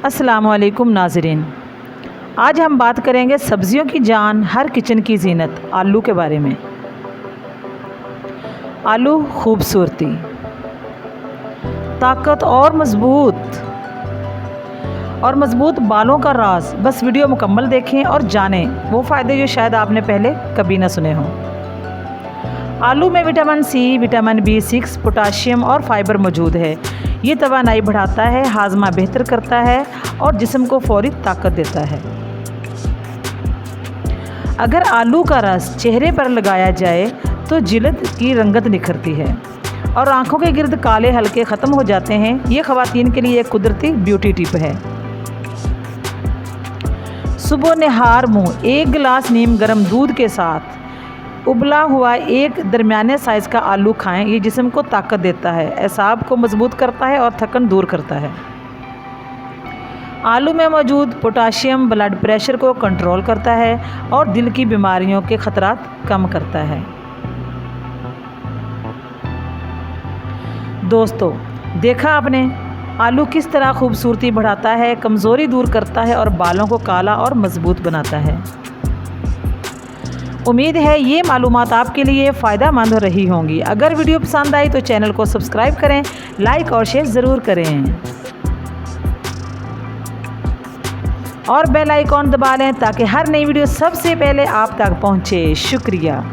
अस्सलामुअलैकुम नाज़रीन, आज हम बात करेंगे सब्ज़ियों की जान हर किचन की ज़ीनत आलू के बारे में। आलू खूबसूरती, ताकत और मज़बूत बालों का राज। बस वीडियो मुकम्मल देखें और जानें वो फ़ायदे जो शायद आपने पहले कभी ना सुने हों। आलू में vitamin C, vitamin B6, potassium और फाइबर मौजूद है। ये तवानाई बढ़ाता है, हाजमा बेहतर करता है और जिस्म को फौरी ताकत देता है। अगर आलू का रस चेहरे पर लगाया जाए तो जिल्द की रंगत निखरती है और आंखों के गिर्द काले हल्के ख़त्म हो जाते हैं। ये ख़वातीन के लिए एक कुदरती ब्यूटी टिप है। सुबह निहार मुँह 1 गिलास नीम गर्म दूध के साथ उबला हुआ एक दरमियाने साइज़ का आलू खाएं। ये जिस्म को ताकत देता है, एसाब को मजबूत करता है और थकन दूर करता है। आलू में मौजूद पोटाशियम ब्लड प्रेशर को कंट्रोल करता है और दिल की बीमारियों के खतरात कम करता है। दोस्तों, देखा आपने आलू किस तरह खूबसूरती बढ़ाता है, कमज़ोरी दूर करता है और बालों को काला और मजबूत बनाता है। उम्मीद है ये मालूमात आपके लिए फ़ायदेमंद रही होंगी। अगर वीडियो पसंद आई तो चैनल को सब्सक्राइब करें, लाइक और शेयर ज़रूर करें और बेल आइकॉन दबा लें ताकि हर नई वीडियो सबसे पहले आप तक पहुंचे। शुक्रिया।